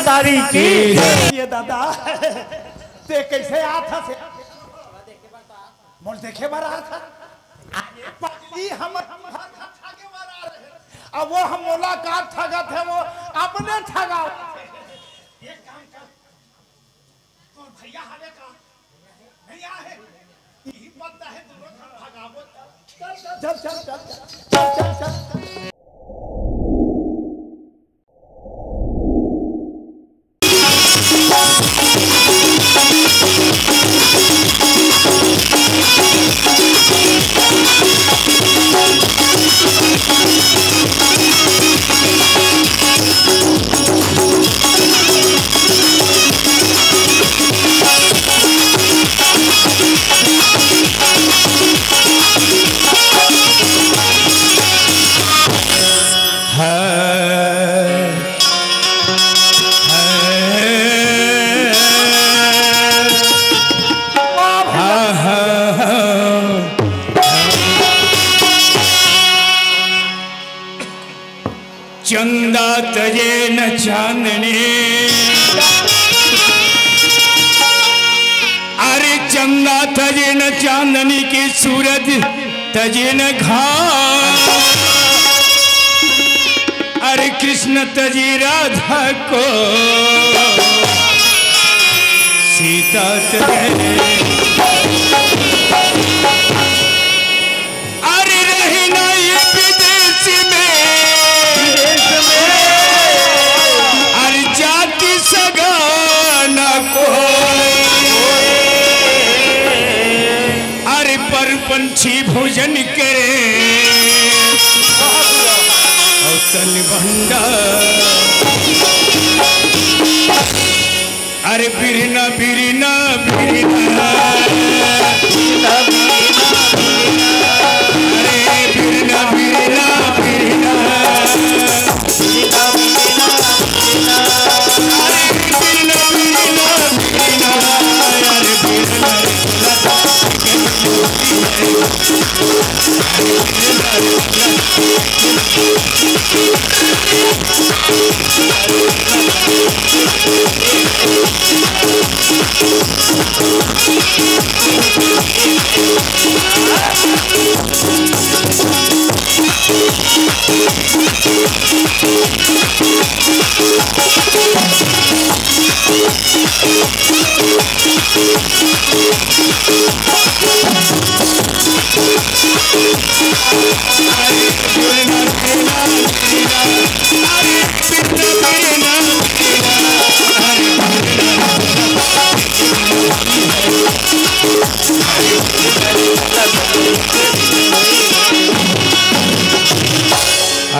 मदारी की। ये दादा ते कैसे आता से मोल देखे बार आता पगली हम ठगे बार आ रहे अब वो हम मुलाकात ठगा थे वो अपने ठगा ये काम कर तो भैया हमें का नहीं आए यही पता है दोनों ठगावो चल चल चल चल चल चल चंदा तजे न चांदनी अरे चंदा तजे न चांदनी की सूरज तजे न घाट अरे कृष्ण तजे राधा को सीता तजे अरे रही ना ये विदेश में सगाना को अरे पर पंछी भोजन करे और तन भंडा अरे बिरना बिरना बिरना अरे बिरना बिरना बिरना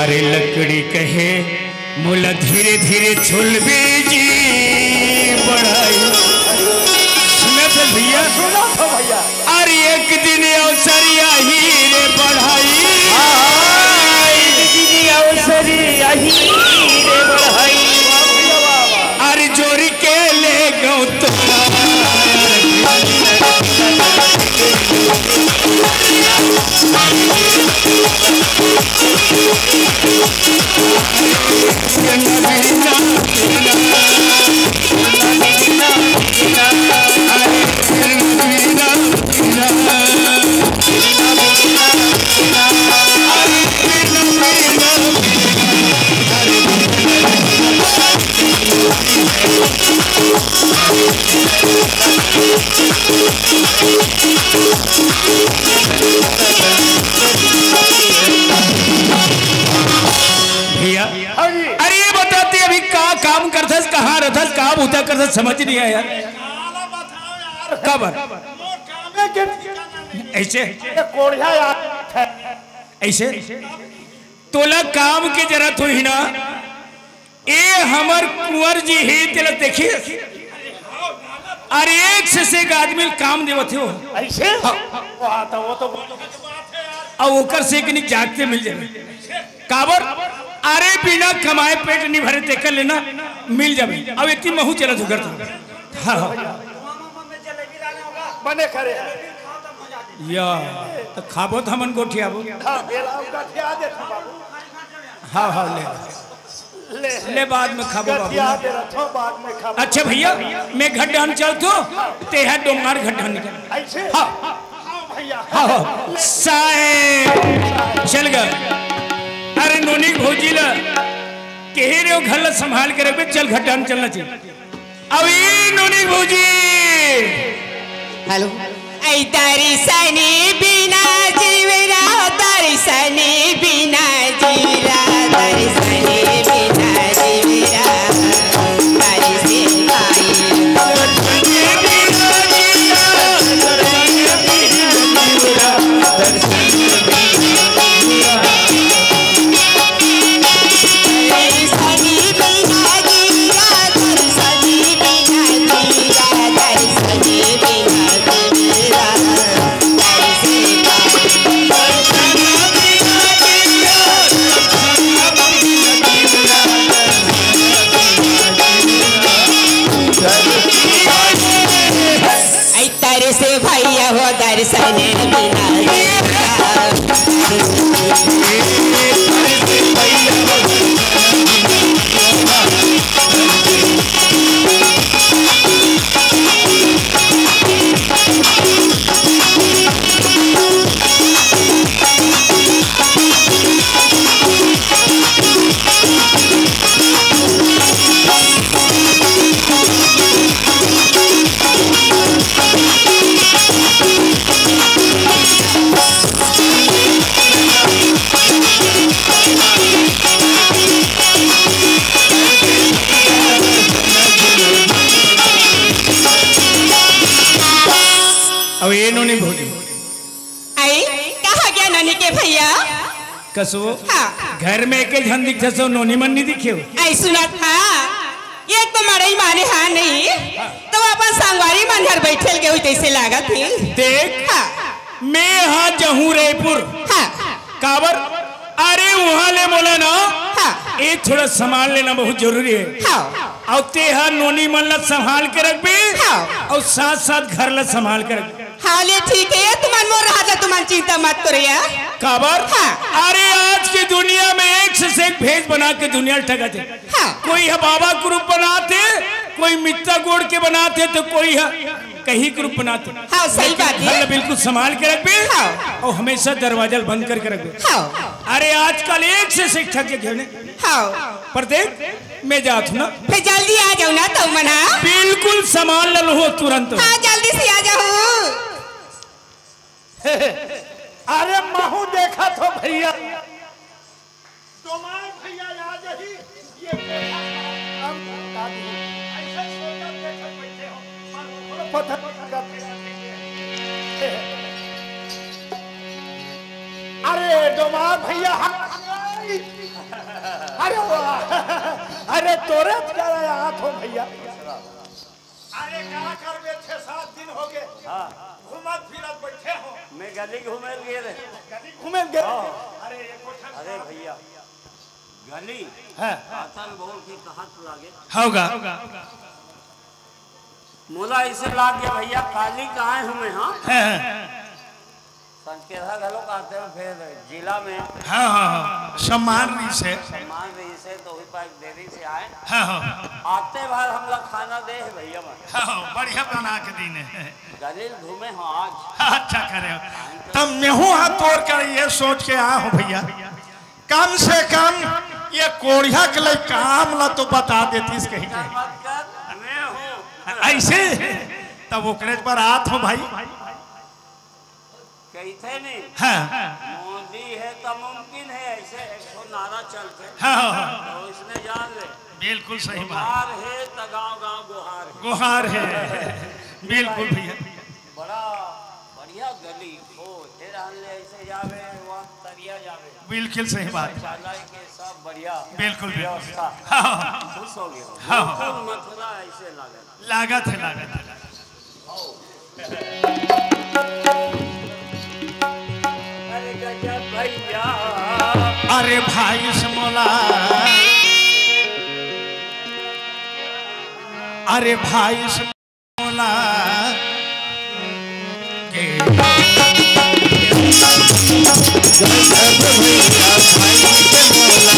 अरे लकड़ी कहे मुला धीरे धीरे छुल बीजी बढ़ाई सुना था भैया अरे एक दिन अवसरिया ही रे बढ़ाई अवसरिया ही रे बढ़ाई अरे जोरी के ले गौ तो भैया अरे ये बताते अभी कहाँ काम करथस कहाँ रहथस कहाँ बूता करथस समझ नहीं आया यार कब ऐसे ऐसे तोला काम के जरूरत हुई ना ए हमर कुंवर जी ही तेला देखी अरे एक आदमी काम देवत हो ऐसे वो तो और ओकर से कि नहीं जागते मिल जाए काबर अरे बिना कमाए पेट नहीं भरे देख लेना मिल जाए अब इतनी महू चला तू करता हाँ बने करे या तो खाबो तो हमन गोठियाबो हाँ हाँ ले ले बाद में खाबो गठिया बाबू दे रखो बाद में खाबो। अच्छा भैया मैं घड्डान चलतो ते है डोंगार घड्डान निकल ऐसे हाँ हाँ भैया हाँ साहेब चल गए अरे नोनी भोजीला कहे रे घर ला संभाल के रखे चल घड्डान चलना चाहिए अब ये नोनी भोजी हेलो ऐ दर्शनी बिना जीवरा दर्शनी बिना जीवरा दर्शनी बिना जीवरा दर्शनी भाई से भैया हो दर्शन बिना अब ये नोनी भोजी आई कहा गया ननी के भैया कसो हाँ घर में एक झन दिखे सो नोनी मन नहीं दिखे आई सुना था ये तो मरे ही माने हाँ नहीं तो अपन संगवारी मन घर बैठे गए जैसे लागा थी देख हाँ मैं हाँ जहूं रायपुर हाँ काबर अरे वहाँ ले बोला ना हाँ ये थोड़ा संभाल लेना बहुत जरूरी है हाँ और ते हाँ नोनी मन ला संभाल के रख भी हाँ और साथ साथ घर ला संभाल के रख हाले ठीक है तुम्हार मोर रहा तुम्हार चिंता मत करिए काबर हाँ। अरे आज की दुनिया में एक से एक भेज बना के दुनिया ठगाते हाँ। कोई है बाबा ग्रुप बनाते कोई मित्ता गोड़ के बनाते तो कोई है कहीं ग्रुप बनाते हाँ सही बात है घर बिल्कुल संभाल के रख भी हाँ। और हमेशा दरवाजा बंद करके रख भी हाँ अरे आजकल एक से एक ठग के घेने हाँ पर देख मैं जात हूँ ना फिर जल्दी आ जाओ ना तुम मना बिल्कुल सामान ले लो तुरंत हाँ जल्दी से आ जाओ अरे महू देखा तो भैया तुम्हारे भैया याद ही ये हम बता दी ऐसे सोकर देखकर बैठे हो पर पत्थर अरे डोमार भैया अरे वाह अरे तोरे क्या हाथ हो भैया अरे क्या कर बे 6-7 दिन हो गए घूमत फिरत बैठे हो मैं गली घूमे गए रे गली घूमे गए अरे भैया गली हाँ आतन बोल के कहाँ तो लागे होगा मोला ऐसे लाग गया भैया काली कहाँ हूँ मैं हाँ संकेता घलो कहते हैं फिर जिला में हाँ हाँ सम्मान से सम्मान रही से तो वही पास देरी से आए हाँ हाँ आते बार हम लोग खाना दे है भैया मैं हाँ बढ़िया बना के दीने गली घूमे हो आज अच्छा करे तब मैं हूँ हाथ तोड़ कर ये सोच के आया हूँ भैया कम से कम ये कोढ़िया के लिए काम ला तो बता देती कहीं क्या मत कर मैं हूँ ऐसे तब ओकरे पर आत हो भाई कहते नहीं हाँ मोदी है तो मुमकिन है ऐसे एक नारा चलते हाँ तो इसने जान ले बिल्कुल सही बात गुहार है तो गाँव गाँव गुहार है गुहार है बिल्कुल भैया बड़ा बढ़िया गली हो फिर ले ऐसे जावे वहाँ तरिया जावे बिल्कुल सही बात शौचालय के सब बढ़िया बिल्कुल व्यवस्था हाँ खुश हो गया हाँ। बिल्कुल मथुरा ऐसे लगा लागत है अरे गजब भैया अरे भाई समोला अरे भाई समोला के गजब भैया भाई समोला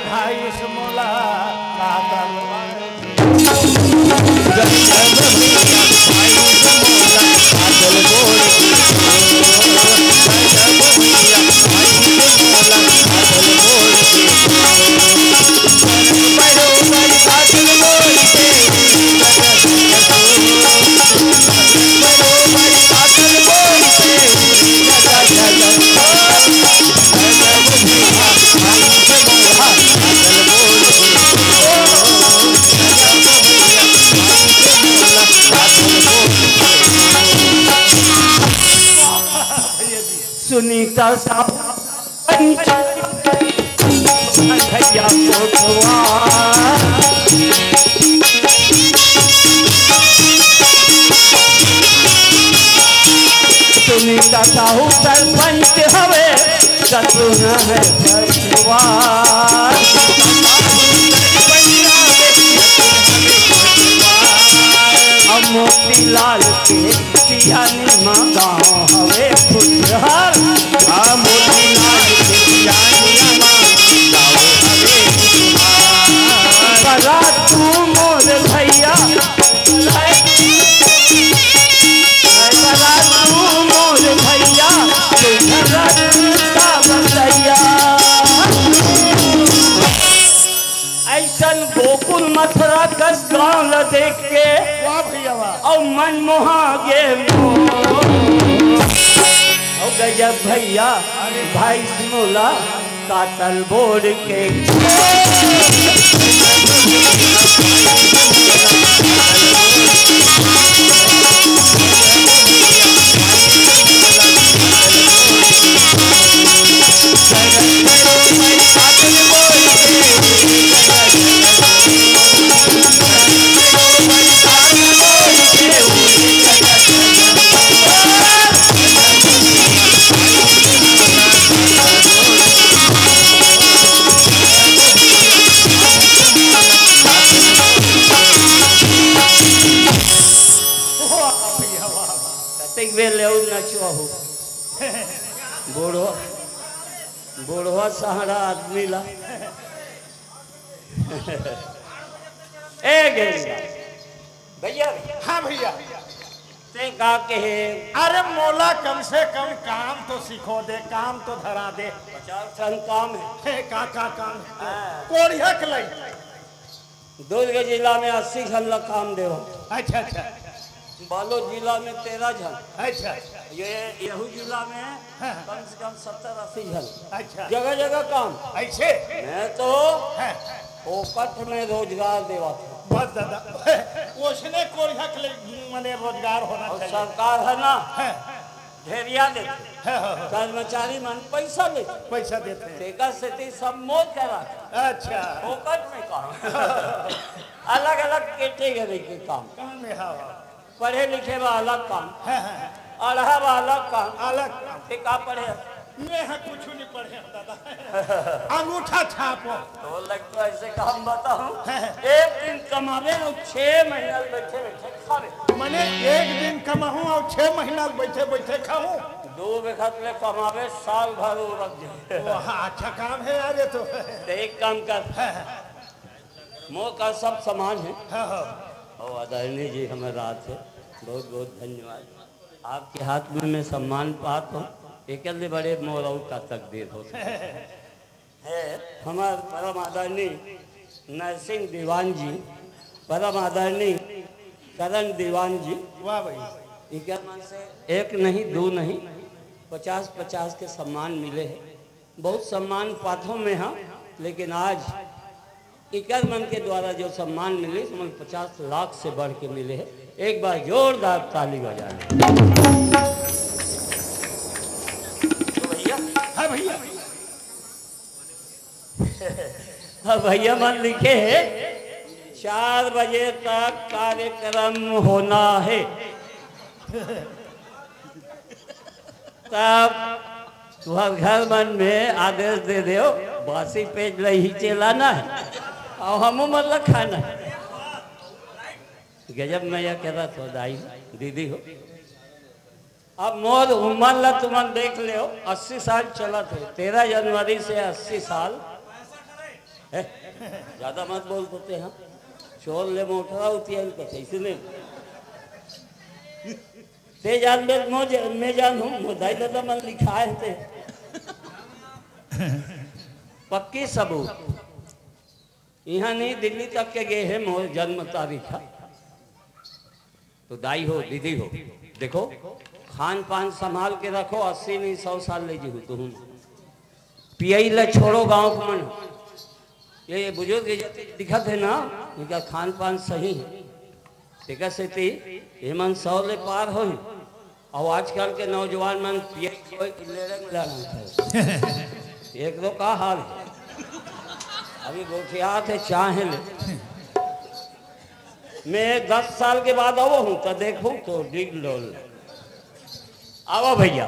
भाई समोला कातल सुनीता साहब भैया कोटवा सुनीता साहू सरपंच हवे सतुन है परिवार मोतीलाल के सियानी माँ गाँव हवे खुशहाल मोतीलाल के सियानी माँ गाँव हवे खुशहाल तू मोर भैया तू मोर भैया बसैया ऐसन गोकुल मथुरा कस गाँव ल देख के और मन मोहा गे और गजब भैया भाई सिमोला कातल बोर्ड के बूढ़ो बूढ़वा सहारा आदमी ला भैया हाँ भैया ते का कहे अरे मोला कम से कम काम तो सीखो दे काम तो धरा दे 50 टन काम है का काम कोड़िया के लई दुर्ग जिला में 80 टन ला काम दे अच्छा अच्छा बालोद जिला में 13 जन अच्छा ये यहू जिला में कम से कम 70-80 जन अच्छा जगह जगह काम ऐसे मैं तो फोकट में रोजगार देवा था बस दादा उसने कोरिया के लिए मने रोजगार होना चाहिए सरकार है ना ढेरिया देते कर्मचारी मन पैसा देते ठेका से सब मोद करा अच्छा फोकट में काम अलग अलग कैटेगरी के काम में पढ़े लिखे वाला अलग काम अढ़ा वाला काम अलग ठेका पढ़े मैं कुछ नहीं पढ़े दादा अंगूठा छापो तो लगता ऐसे काम बताऊं एक दिन कमावे और 6 महीना बैठे बैठे खावे मैंने एक दिन कमाऊं और 6 महीना बैठे बैठे खाऊं 2 वक्त में कमावे साल भर रख जाए अच्छा काम है यार ये तो एक काम कर मोह का सब सामान है और आदरणीय जी हमारे रात है बहुत बहुत धन्यवाद आपके हाथ में मैं सम्मान पाता हूँ एक बड़े मोराऊ का तकदीर होता है हमारे परम आदरणीय नरसिंह दीवान जी परम आदरणीय करण दीवान जी वाह भाई से एक नहीं 2 नहीं 50-50 के सम्मान मिले हैं बहुत सम्मान पाथों में हाँ लेकिन आज इकर मन के द्वारा जो सम्मान मिले 50 लाख से बढ़ के मिले हैं एक बार जोरदार ताली बजा लें भैया मन लिखे है 4 बजे तक कार्यक्रम होना है तब तुम्हारे घर मन में आदेश दे दो बासी पेज ही चलाना है और हम मतलब खाना है गजब मैं यह कह रहा था दाई दीदी हो अब मोर उम्र ला तुम देख ले 80 साल चला थे 13 जनवरी से 80 साल ज्यादा मत बोल सकते हैं चोर ले मोटरा होती है इनका इसलिए ते जान मैं जानू मोदाई दादा मन लिखा है ते पक्की सबूत यहाँ नहीं दिल्ली तक के गए हैं मोर जन्म तारीख तो दाई हो दीदी हो देखो खान पान संभाल के रखो 80 नहीं 100 साल ले जी तुम पियाई ले छोड़ो गांव को मन ये बुजुर्ग दिखत है ना इनका खान पान सही है ठीक है सेती ये मन 100 ले पार हो और आजकल के नौजवान मन पियाई एक तो का हाल है अभी गोठियात है चाहे ले मैं 10 साल के बाद आओ हूँ तो देखूँ तो डिग डोल आओ भैया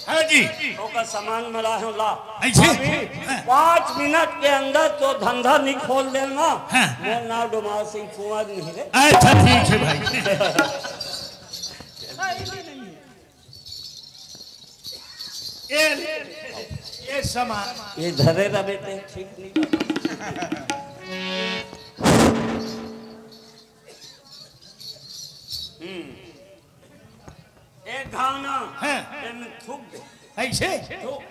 हाँ जी का सामान मिला है ला ऐसे 5 मिनट के अंदर तो धंधा नहीं खोल देना हाँ। मैं ना डुमा सिंह कुंवर नहीं रे अच्छा ठीक है भाई ये सामान ये धरे रहे थे ठीक नहीं एक घावना हाँ। थूक दे ऐसे थूक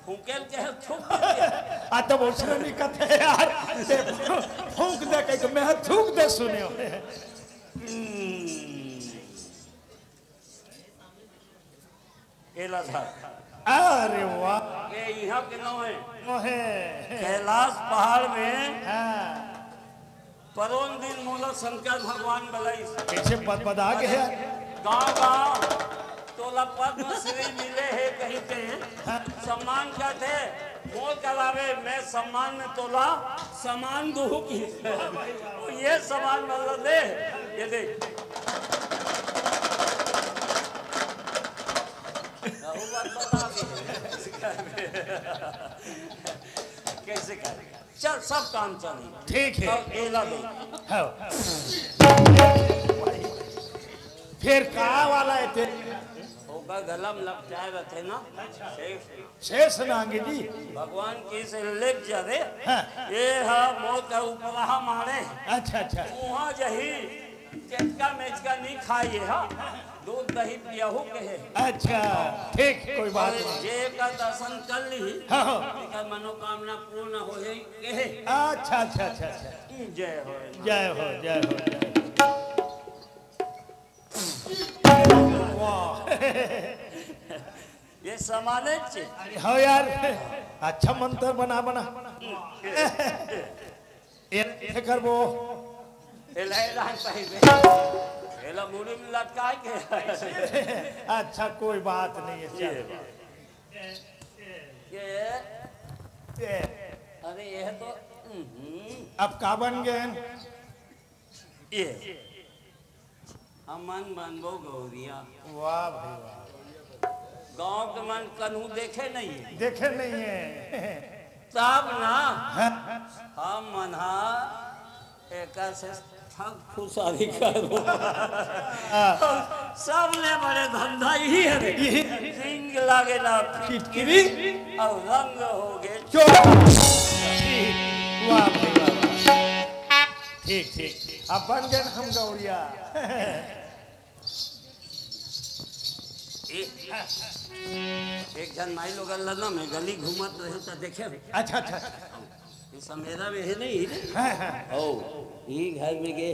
फूकेल के है थूक दे आ तो उसने भी कहते यार से फूंक दे के मैं थूक दे सुने एला था अरे वाह ये यहाँ के नाम है ओहे कैलाश पहाड़ में हाँ परोन दिन मूला शंकर भगवान बलाई कैसे बता के है गाँव गाँव तोला पद्म श्री मिले है कहीं पे सम्मान क्या थे मोल करावे मैं सम्मान में तोला सम्मान दू की ये सम्मान मतलब दे ये देख कैसे करेगा चल सब काम चलेगा ठीक है एला दे हाँ। फिर कहा वाला है तेरे होगा गलम लपटाए रहते ना शेष नांगी जी भगवान की से लेप जावे हाँ। ये हा मोर का ऊपर मारे अच्छा अच्छा वहाँ जही चटका मेचका नहीं खाइए हा दूध दही पियाहू के है अच्छा ठीक कोई बात और नहीं जे का दर्शन कर ली हाँ, हाँ। लेकिन मनोकामना पूर्ण हो है के है अच्छा अच्छा अच्छा अच्छा जय हो जय हो जय हो वाह ये समाने चे अरे हाँ यार अच्छा मंत्र बना बना ये कर वो एला मुड़ी में लटका के अच्छा कोई बात नहीं है चल ये अरे यह तो अब का बन गए ये मन बनबो गौरिया वाह भाई वाह गांव के मन कन्हू देखे नहीं है देखे नहीं है तब ना हम मना एक से ठग फुसारी करो सब ने बड़े धंधा ही है रिंग लागे ना किटकिरी और रंग हो गए चोर वाह भाई वाह ठीक ठीक अब बन गए हम गौरिया एक जन माई लोग अल्लाह में गली घूमत रहे तो देखे अच्छा अच्छा समेरा में है नहीं हाँ, हाँ। ओ यही घर में गए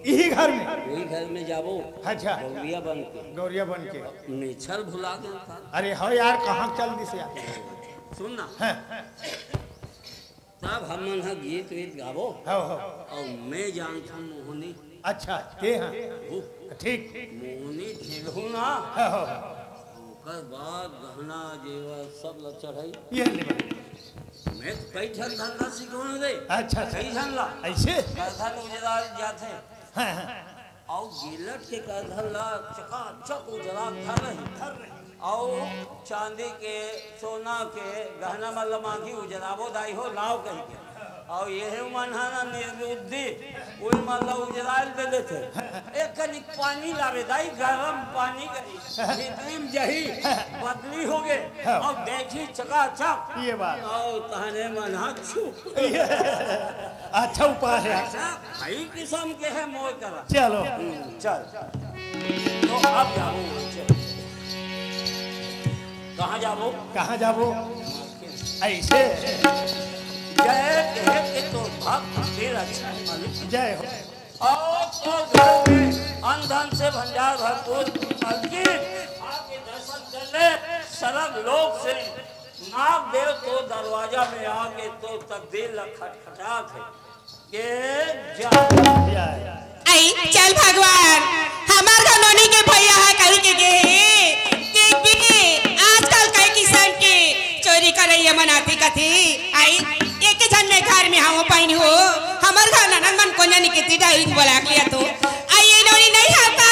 यही घर में यही घर में जाबो अच्छा गौरिया बन के गौरिया बन के निछल भुला गया था अरे हो यार कहाँ चल दी से यार सुन ना हाँ, तब हम मन गीत वीत गाबो हो और मैं जानता हूँ मोहनी अच्छा ते हाँ ठीक मोहनी ठेलू ना हाँ, हो ओकर बाद गहना जेवर सब ल चढ़ाई ये ले मैं कई ठन धंधा सिखौने दे अच्छा कई ठन ला ऐसे करधन उजरा जाते हाँ, हाँ। और गिलट के करधन ला चकाचक उजरा धर रही और चांदी के सोना के गहना मतलब मांगी उजराबो दाई हो लाओ कहीं के और यही मनहाना निर्बुद्धि वही मतलब उजराल दे देते एक कनिक पानी लावे दाई गरम पानी करी भीतरी में जही बदली हो गए और देखी चकाचक ये बात और तहने मनहा छू अच्छा उपाय है भाई किस्म के है मोर करा चलो चल तो अब जाओ कहाँ जाओ कहाँ जाबो ऐसे जय कहे कि तो भक्त फिर अच्छा है मालिक जय हो और तो घर में अनधन से भंडार भरपूर मालकिन आपके दर्शन कर ले सरग लोक से नाग देव तो दरवाजा में आके तो तब्दील खटखटात है के जा जय आई चल भगवान हमार घनौनी के भैया है कहीं के आजकल कई किसान के चोरी कर रही है मनाती कथी आई एक जन में घर में हम पाइन हो हमार घर ननन मन को जानी कितनी डाइन बोला लिया तो आई ये नौनी नहीं आता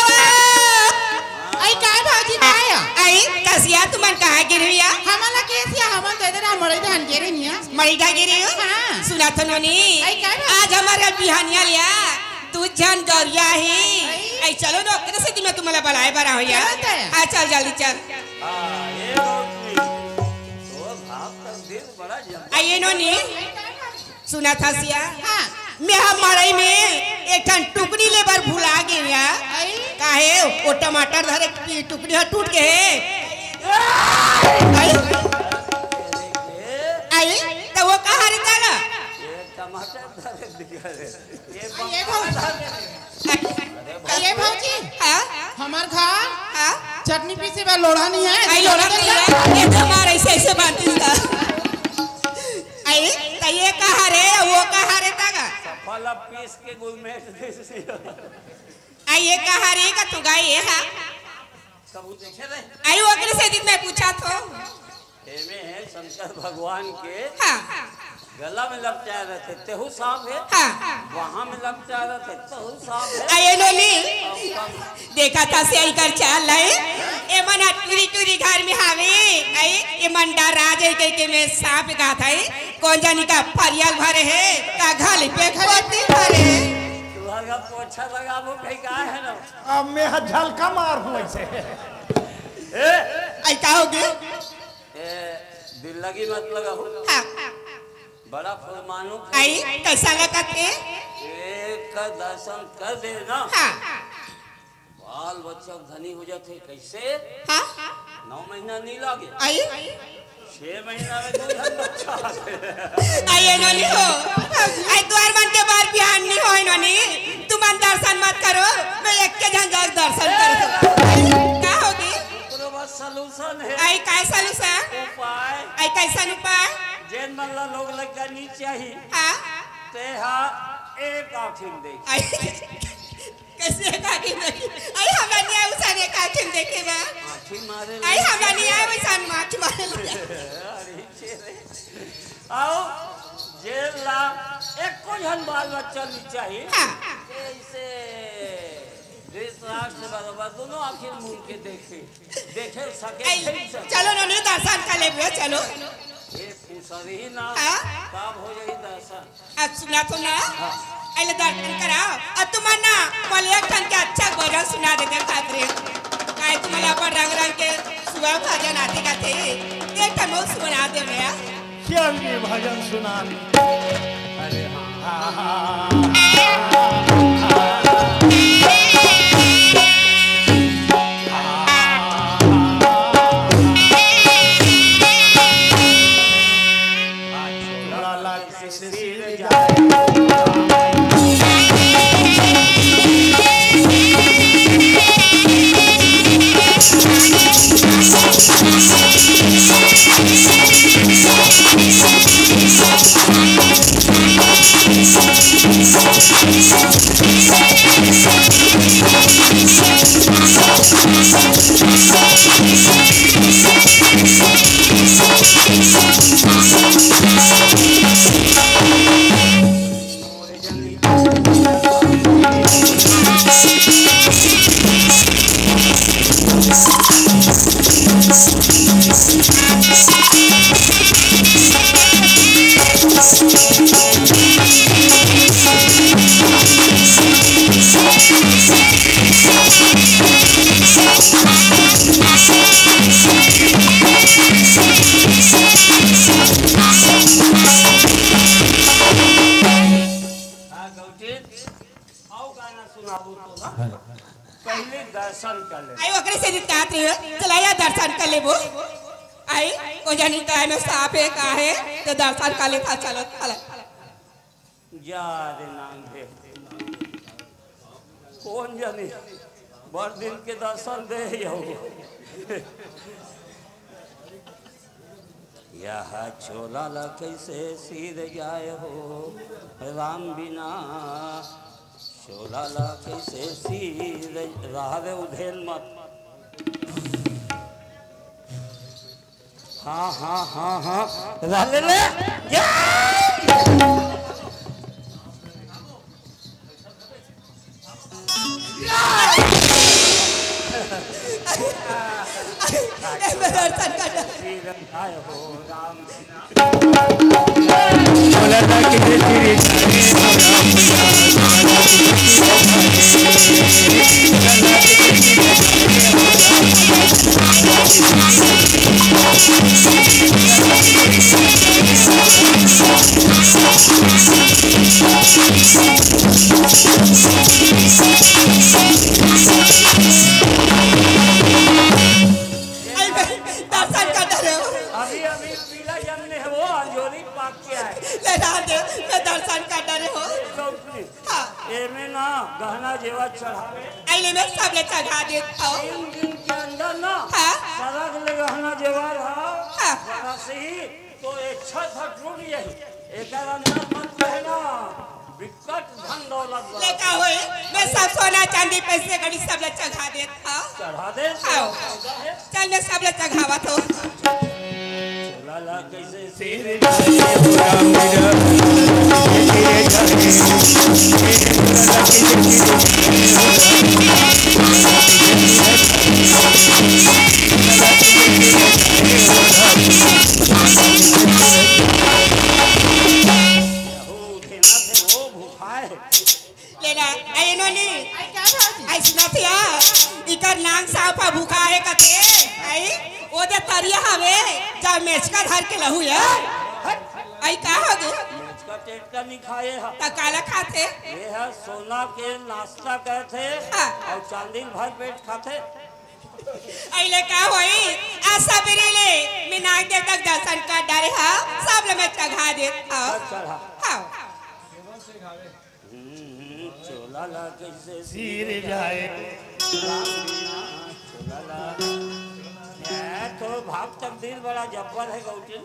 आई काय भाजी काय आई कसिया तुमन कहाँ गिरविया हमारा केसिया हम दे दे मरे धान गिरे निया मरीदा गिरे हो हाँ। सुना तो नौनी आई काय आज हमारा बिहानिया लिया तू जान दौरिया ही आई चलो ना कितने से तुम्हें तुम्हारा बलाए बना हो यार चलता है। आ चल जल्दी चल ये रोटी तो भाव तब्दील बड़ा जम आइए नोनी सुना था सिया हां मैं हमारे में एक टन टुकड़ी लेबर भुला गया आई काहे वो टमाटर धरे टुकड़ी टूट गए आई आई तो वो कहाँ रहता है ये टमाटर धरे दिखा रे ये भाजी हाँ हमार घर हाँ चटनी पीसे बा लोढ़ा नहीं है आई लोड़ा नहीं है ये तो हमारा ऐसे बात था आई तो ये कहाँ रे वो कहाँ रहता है सफल पीस के गुलमेट देसी आई ये कहाँ रे का तू गाय है हाँ कबू देखे रे आई वो अगले से दिन मैं पूछा तो एमे है शंकर भगवान के हाँ गला में लपटाए रहते तेहू सांप है हाँ वहां में लपटाए रहते तेहू सांप है आइए नोनी अब कब देखा था से आई कर चाल लाए ए मना टूरी टूरी घर में हावे आई ये मंडा राज है के में सांप का था कौन जानी का फरियाल भरे है का घाल पे खड़े भरे तुम्हारा पोछा लगाबो कहीं का है ना अब मैं झलका मार हूँ ऐसे ए आई का होगी ए दिल लगी मत लगाओ हाँ बड़ा फरमानो आई कैसा लगा थे एक का दर्शन कर देना हाँ बाल बच्चा धनी हो जाते कैसे हाँ 9 महीना नहीं लागे आई 6 महीना में दूल्हन बच्चा आ गया। आइए नोनी हो आई द्वार बन के बाहर बिहान नहीं हो नोनी तुम दर्शन मत करो मैं एक के झंझट दर्शन कर क्या होगी ओकरो बस सलूशन है आई कैसा लुसा उपाय आई कैसा उपाय जेन मल्ला लोग लगा नहीं चाहिए हाँ तेहा एक आँखिन देख आई कैसे काकी देखी आई हमरा नहीं आए उसान एक आँखिन देखे बा आँखी मारे आई हमरा नहीं आए उसान आँख मारे अरे चेरे आओ जेल ला एक को जन बाल बच्चा नहीं चाहिए हाँ ऐसे धृतराष्ट्र बराबर दोनों आखिर मुंह के देखे देखे सके आई नहीं सके। चलो नोनी दर्शन कर ले बुआ चलो ये पूछरी ना हाँ? कब हो जाए दर्शन आज सुना तो ना आइले दर्शन कराओ और तुम्हारा ना बोले एक टन के अच्छा भजन सुना देते खातिर काय तुम्हारा पर रंग रंग के सुबह भजन आते गाते एक टन वो सुना दे मैं चल ये भजन सुना अरे हाँ बड़ा लाग से सिर जाए गाना सुनाबू तो ना पहले दर्शन कर ले। आई ओकरे से दिक्कत रही चला या दर्शन कर लेबो आई को जानी का में साफ है का है तो दर्शन कर ले चलो चल जा रे नाम दे कौन जानी बड़ दिन के दर्शन दे यह छोला ला कैसे सिर जाए हो राम बिना छोला ला कैसे सिर रहे उधेल मत। हाँ हाँ हाँ हाँ ले ले दर्शन कर हो राम बोला था कि तेरे दर्शन कर रहे हो अभी अभी पीला जमने है वो अंजोरी पाक के आए ले दे मैं दर्शन कर रहे हो चौकली हां एमे ना गहना जेवर चढ़ावे आइले में सब ले चढ़ा देता हूं 3 दिन के अंदर ना हां सरग ले गहना जेवर हाँ। हां जरा से ही तो एक छत टूट यही एक अंदर मत रहना विकट धन दौलत ले का होए मैं सब सोना चांदी पैसे गड़ी सब ले चढ़ा देता चढ़ा दे आओ चल मैं सब ले चढ़ावा तो लाला कैसे तेरे जाए हो राम मेरा तेरे लेना आई नोनी आई क्या भाजी आई सुना थिया इकर नाम साफा भूखा है कते आई ओ दे तरिया हवे जा मेचका धर के लहू है आई का हो गए इसका टेट का नहीं खाए है त काला खाते ये है सोना के नाश्ता करते हाँ। और चांदी भर पेट खाते आइले का होई आ सबरे ले मैं नाग देव तक दर्शन कर डारे हा सब ले मैं चढ़ा दे आओ चढ़ा हां चोला ला कैसे सिर जाए चोला ला तो भाग तकदीर बड़ा जब्बर है गौटी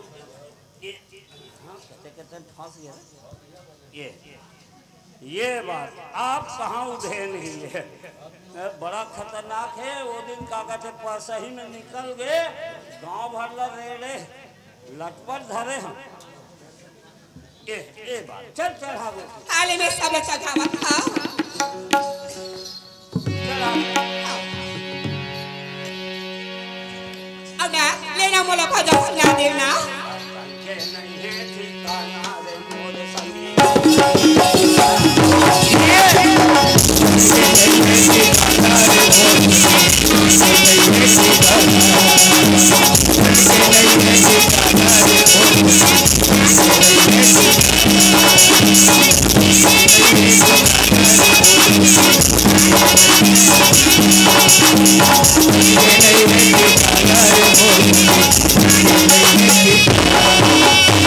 ये हाँ कहते फंस गया ये बात आप कहाँ उधे नहीं है बड़ा खतरनाक है वो दिन का कहते परसही में निकल गए गांव भर रेड़े लटपट धरे हम ये बात चल चढ़ा दो हाले में सब ले चढ़ावा आओ अब ना लेना मोला भजन सुना देना के नहीं है ठिकाना रे मोर संगी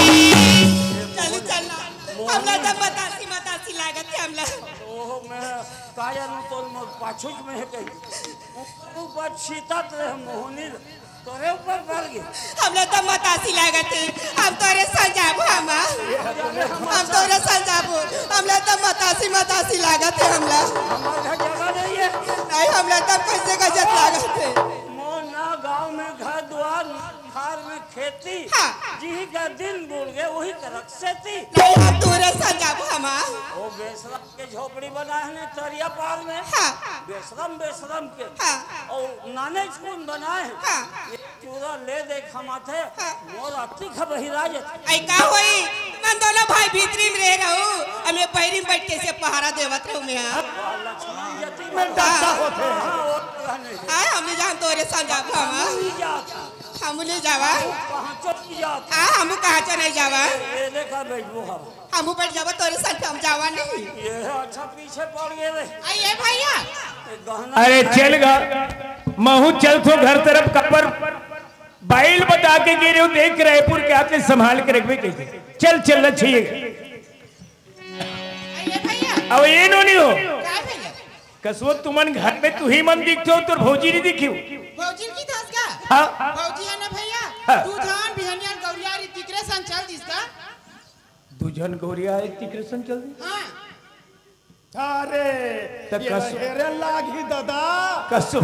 चल चलना हमला तो बतासी लागत है हमला ओह मैं काया नु तोर मोर पाछुक में है कही ऊपर सीतात रहे मोहनी तोरे ऊपर पड़ गए हमला तो बतासी लागत है हम तोरे संजाबो हम तोरे संजाबो हमला तो बतासी लागत है हमला हमारे घर जगह नहीं है नहीं हमला तो कैसे गजत लागत है मोर ना गांव में घर द्वार खार में खेती हाँ। जी का दिन बुड़ गए वही तरक से थी नहीं हम तोरे संजाबो हम वो बेशरम के झोपड़ी बना है ने तरिया पार में हाँ बेशरम के हाँ। और नाने स्कूल बनाए हैं हाँ। ये चूरा ले दे खमाथे हाँ। मोर अति खबहिराज आई का होई मन दोनों भाई भीतरी में रह रहू हमें पैरी में बैठ के से पहारा देवत रहू मैं लक्ष्मण यति में डरता होते हैं। हाँ, वो रहने। आए हमने जान तोरे संजाबो हम नहीं जाता हम ले जावा कहाँ चल जात हम कहाँ से नहीं जावा ये देखा बैठो हम हम बैठ जावा तोरे साथ हम जावा नहीं ये अच्छा पीछे पड़ गए रे आइए भैया ये गहना अरे चल गा महू चल तो घर तरफ कपर बाइल बता के गिरे हो देख रायपुर के आके संभाल के रखबे कैसे चल चलना चाहिए आइए भैया अब ये नो नहीं हो क्या भैया कसो तुमन घर में तू ही मन दिखते हो तो भौजी नहीं दिखी भौजी की दस का हाँ भौजी है ना भैया हाँ। तू धान बिहनिया गौरिया री तिकरे संचल दिसका दुजन गौरिया एक टिकरेशन चल दी हां अरे तब ये कसो। हेरे लागी दादा कसो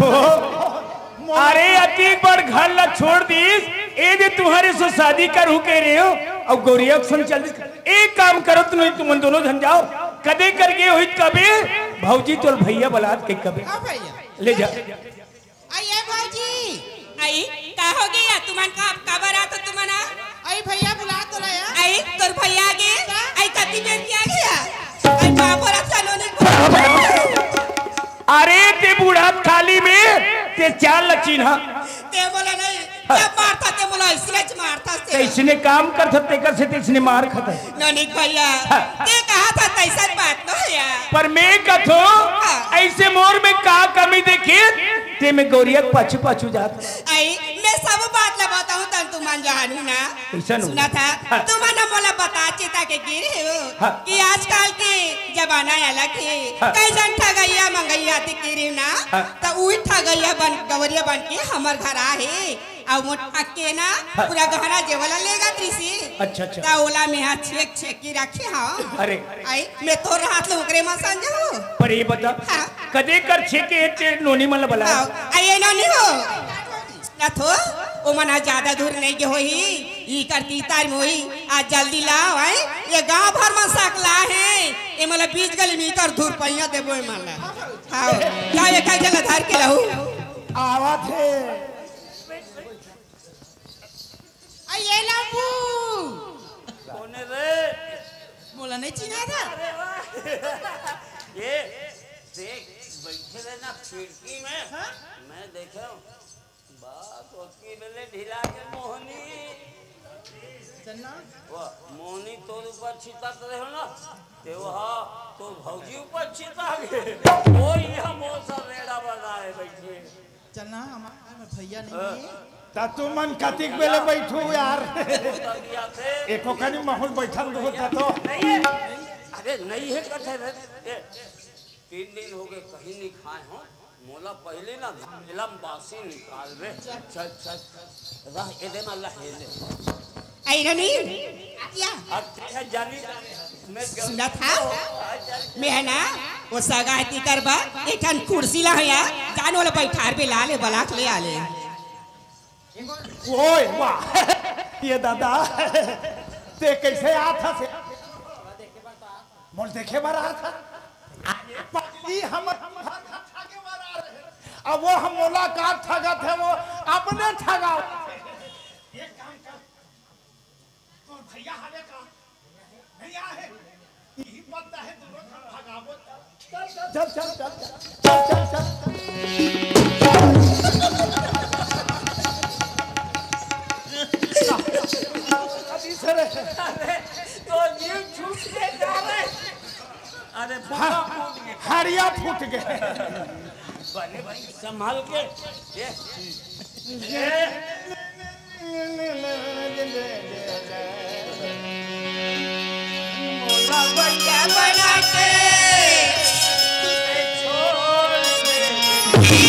अरे अति बार घर ला छोड़ दीस ए जे तुम्हारे से शादी करू के रहे हो अब गौरिया सन चल दी एक काम करो तुम तुम दोनों धन जाओ कदे करके हुई कबे भौजी तो भैया बलात के कबे हां भैया ले जा आइए भौजी आई का हो गया तुमन का कबर आ तो तुमना आई भैया बुला तो लाया आई तोर भैया आ गए आई कति बेर किया गया आई बापर अच्छा लोनी अरे ते बूढ़ा थाली में ते चाल लचीना ते बोला नहीं जब मारता ते बोला इसलिए मारता ते से इसने काम कर सकते कर से इसने मार खाता ननिक भैया ते कहा था तैसा बात न है यार पर मैं कथो ऐसे मोर में का कमी देखी ते में गौरिया पाछू पाछू जात आई मैं सब बात ला बताऊं तन तुमन जानू ना कैसा नु? सुना था हाँ। तुमन बोला बता चिता के गिरे हो हाँ। कि आजकल के जमाना अलग है हाँ। कैसन ठगैया मंगैया ते गिरे ना हाँ। तो उही ठगैया बन गवरिया बन के हमर घर आ है और मोट के ना हाँ। पूरा गहना जेवला लेगा त्रिसी अच्छा अच्छा ता ओला में हाथ छेक छेक की रखे हां अरे आई मैं तो हाथ ले ओकरे में संजो पर ये बता हाँ। कदे कर छे के ते नोनी मन बला आई ना नहीं हो ना तो ओ मना ज्यादा दूर नहीं के होई ई करती तार मोई आज जल्दी लाओ आई ये गांव भर में सकला है ए मला 20 किलोमीटर दूर पहिया देबो ए मला हां जा ये का जगह धार के लाऊ आवा थे आइए लंबू कौन है रे बोला नहीं चिना था अरे वाह ये देख बैठे रहे ना खिड़की में मैं देखा बात उसकी बेले ढिला के मोहनी चन्ना वाह मोहनी तोर ऊपर छितात रहे हो ना ते वहाँ तो भौजी ऊपर छिता गए वो यहाँ मोसा रेड़ा बनाए बैठे चन्ना हमारा भैया नहीं है ता तू मन कतिक बेले बैठू यार दिया थे एको कनी माहौल बैठल होता तो नहीं है अरे नहीं है कथे रे 3 दिन हो गए कहीं नहीं खाए हो मोला पहले ना इलम बासी निकाल रे चल चल रह ए दे अल्लाह हे ले आई ना नहीं क्या अब तेरा जानी मैं सुना था मैं है ना वो सगाती करबा एठन कुर्सी ला है जान वाला बैठार पे ला ले बलाक ले आले ओए वाह ये दादा ते कैसे आता से मोल देखे बार आता पगली हम ठगे बार आ रहे अब वो हम मुलाकात ठगा थे वो अपने ठगा एक काम कर तो भैया हवे का नहीं आए यही पता है दोनों भगावो चल चल चल चल चल चल अभी सर अरे तो जीव छूट के जा रहे अरे फूटा फूट गए हड़िया फूट गए बने भाई संभाल के ये मोला बच्चा बना के बोला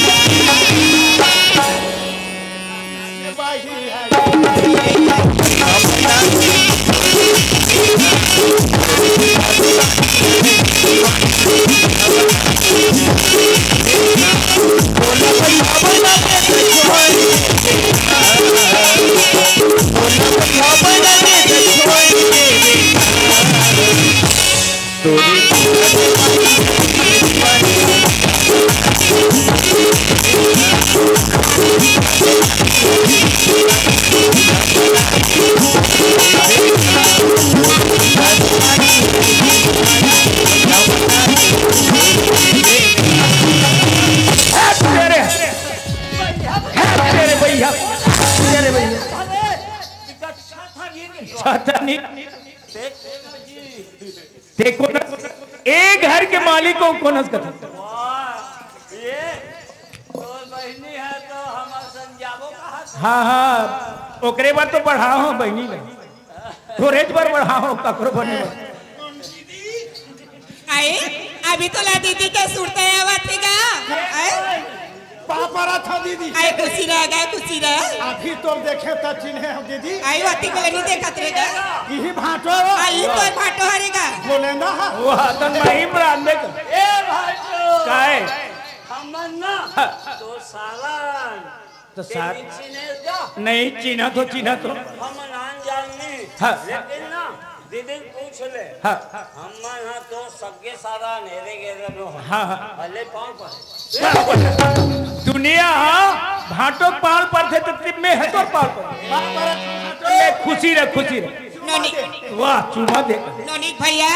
छतनी देखो ना एक घर के मालिक को कोनस कथा ये तोर बहनी है तो हमार संजाबो कहा हाँ हाँ ओकरे बार तो बढ़ाओ बहनी ने थोड़े बार बढ़ाओ ककरो बने आए अभी तो ला दीदी के सुरते आवत का पापा था दीदी आए खुशी रह गए खुशी रह अभी तो देखे तो चिन्हे हम दीदी आई वती को नहीं देखत रहेगा यही भाटो आई तो भाटो हरेगा बोले ना वो तो नहीं ब्रांडे का ए भाइयो काहे हमन ना तो साला तो सार चिनेगा नहीं चीना तो हम नान जाननी हाँ। लेकिन ना दीदी पूछ ले हाँ हम ना तो सगे सारा नेरे गेरे नो हाँ हाँ भले पाँव पर दुनिया भाटो पाल पर थे तो टिप में है तो पाल पर खुशी रह नोनी वाह चुमा दे नोनी भैया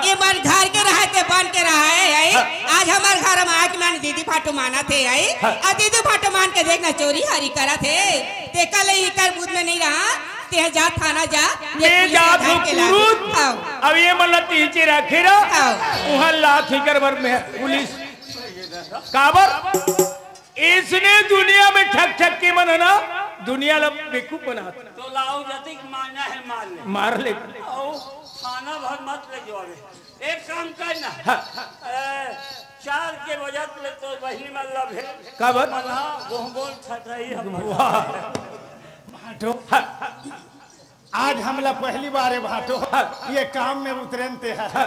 ये बार घर के रहे थे बन के रहा है आज हमारे घर में आके मैंने दीदी फाटो माना थे और दीदी फाटो मान के देखना चोरी हरी करा थे ते कल ही कर बुध में नहीं रहा ते जा थाना जा मैं जा तो पुरुष अब ये मतलब तीचे रखे रहा वहाँ लाठी कर बर में पुलिस काबर इसने दुनिया में ठक के मनना दुनिया लब बेवकूफ बना तो लाओ जतिक मारना है मार ले खाना भर मत ले जो एक काम करना 4 के बजे ले तो वही मतलब है काबर बोल छट रही है भाटो आज हमला पहली बार है भाटो ये काम में उतरनते है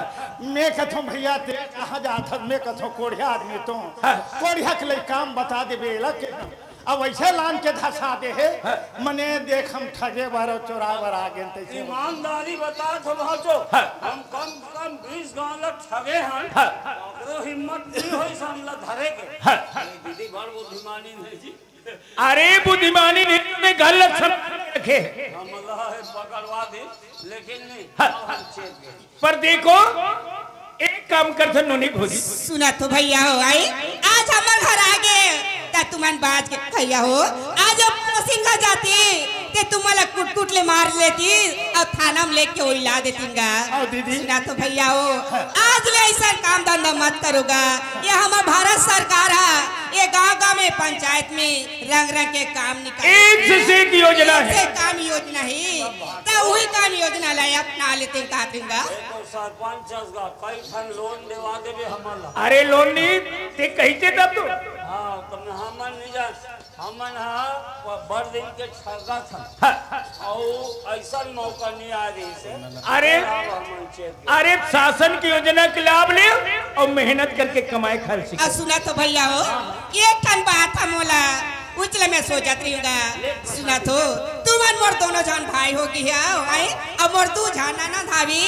मैं कथो भैया ते कहा जात मैं कथो कोढ़िया आदमी तो कोढ़िया के लिए काम बता दे बेला के अब ऐसे लान के धसा दे है मने देख हम ठगे बारो चोरा बार आ गए तैसे ईमानदारी बता तो भाजो हम कम 20 गांव लग ठगे हैं तो हिम्मत नहीं होई सामला धरे के दीदी बड़ बुद्धिमानी नहीं जी अरे बुद्धिमानी ने गल रखे हमला है पकड़वा दे लेकिन नहीं पर देखो एक काम करते नोनी भोजी सुना तो भैया हो आई आज हमारे घर आ गए ता तुमन बाज के भैया हो आज सिंगा जाती ते तुम्हारा कुट ले मार लेती और थाना में लेके ओइला देतीगा दीदी सुना तो भैया हो आज ले ऐसा काम धंधा मत करोगा ये हमारा भारत सरकार है ये गांव में पंचायत में रंग के काम निकाल एक से एक योजना है काम योजना है तो वही काम योजना लाए अपना लेते काटेगा तो सरपंच का कई ठन लोन देवा देबे हमला अरे लोन नहीं ते कहते तब तो हां तुम हमन नहीं जान हमन हां बड़ दिन के ठगा था और ऐसा मौका नहीं आ रही से अरे शासन की योजना के लाभ ले और मेहनत करके कमाए खा सीखे सुना तो भैया हो एक ठन बात है मोला उचले मैं सोचत रहीगा सुना तो तुम मोर दोनों जान भाई हो गया आई अब मोर तू जाना ना धावी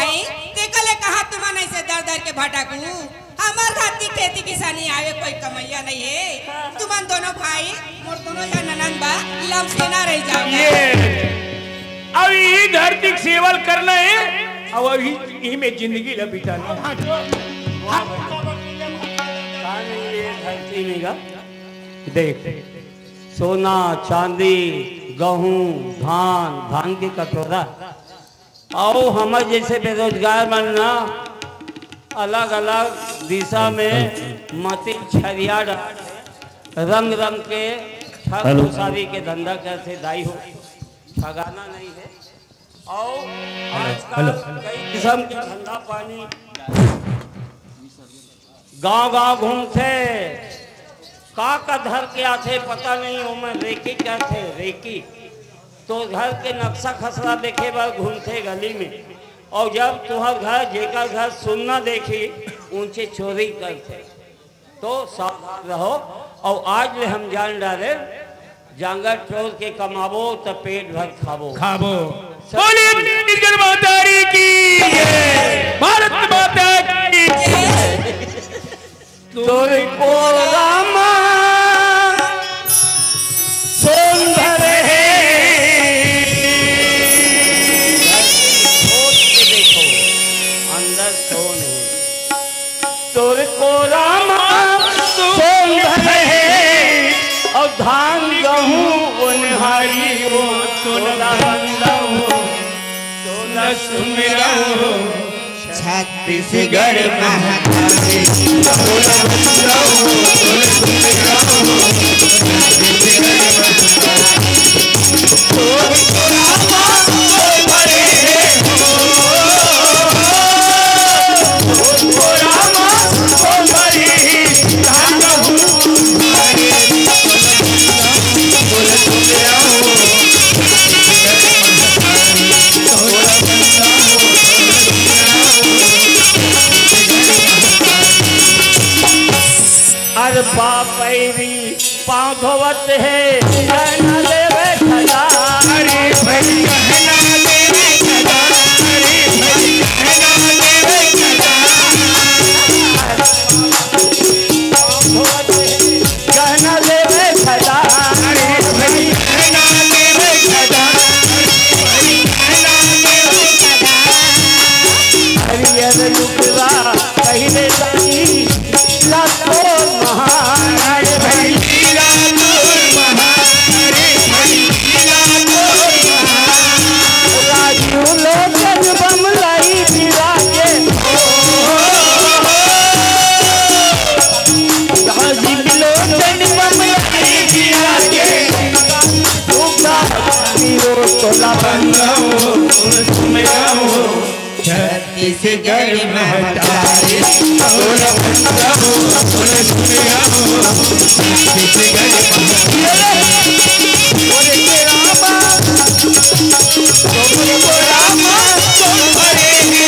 आई ते कले कहा तुम ऐसे दर दर के भटकू हमार खाती खेती किसानी आवे कोई कमैया नहीं है तुम दोनों भाई मोर दोनों जान ननन बा लम सेना रह जाओगे अब ये धरती की सेवा करना है अब यही में जिंदगी ला बिताना देख सोना चांदी गेहूं धान के कटोरा और हमारे जैसे बेरोजगार बनना अलग अलग दिशा में मती छरिया रंग के ठगी के धंधा कैसे दाई हो ठगाना नहीं है और आजकल कई किस्म के धंधा पानी गांव घूमते का धर के आते पता नहीं हो मैं रेकी क्या थे रेकी तो घर के नक्शा खसरा देखे बार घूमते गली में और जब तुम्हार घर जेकर घर सुनना देखी ऊंचे चोरी करते तो सावधान रहो और आज ले हम जान डाले जांगर चोर के कमाबो तो पेट भर खाबो बोलिए माता की भारत माता की तोरे को रामा सुंदर है देखो अंदर सोन है तोरे को रामा सुंदर है और धान गहूं उन्हारी वो तोला सुमिरऊ छत्तीसगढ़ महाकाली अर बापैरी पाँव धोवत है कहना देवे खजा अरे भाई कहना देवे खजा अरे भाई कहना देवे खजा धोवत है कहना देवे खजा अरे भाई कहना देवे खजा अरे भाई कहना देवे खजा हरियर लुकवा पहले ताई लाखो महान अरे भाई लीलापुर महान अरे भाई लीलापुर महान राजू लोचन बमलाई विराजे राजी लोचन बमलाई विराजे दूसरा हीरो तोला बंगाओ सुमिरऊ छत्तीसगढ़ महाकाली बोल बंगाओ सुमिरऊ छत्तीसगढ़ बोले के रामा बोले को रामा हरे हे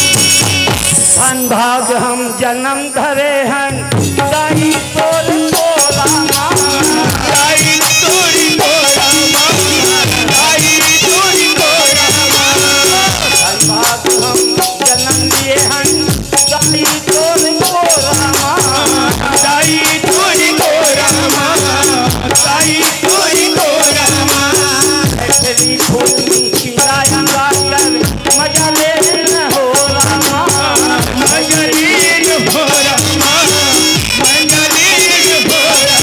धन भाग हम जन्म धरे हैं दाई तोर तोरा आई तोरी तोरा आई तोरी तोरा धन भाग हम जन्म लिए हैं दाई तोर तोरा आई तोरी तोरा आई तोरी तोरा तेरी खूनी खिलाया कर मजा ले न हो रामा मंगलीन भोरा मंगलीन भोरा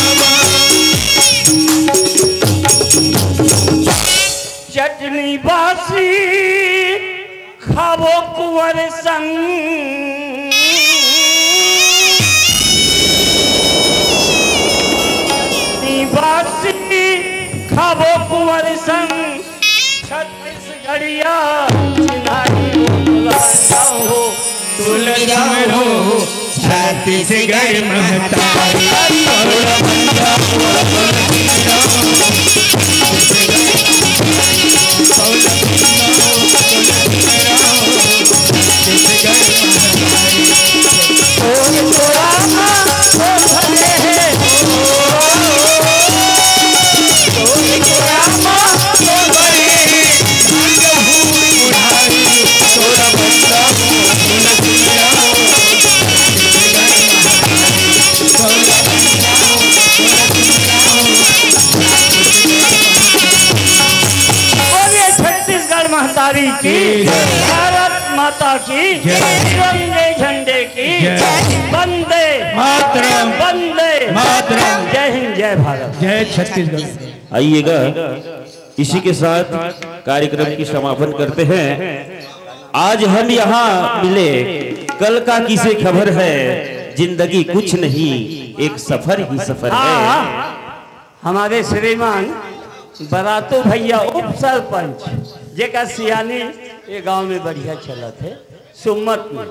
चटनी बासी खावो कुंवर संग चटनी बासी खावो कुंवर संग छत्तीसगढ़िया चिनाई हो तुलजाम हो छत्तीसगढ़ महतारी बोल बंगाओ महतारी की भारत माता की तिरंगे झंडे की वंदे मातरम वंदे मातरम जय हिंद जय भारत जय छत्तीसगढ़। आइएगा इसी के साथ कार्यक्रम की समापन करते हैं। आज हम यहाँ मिले कल का किसे खबर है, जिंदगी कुछ नहीं एक सफर ही सफर है। हमारे श्रीमान बरातो भैया उप सरपंच जेका सियानी ये गांव में बढ़िया चलत है सुमत में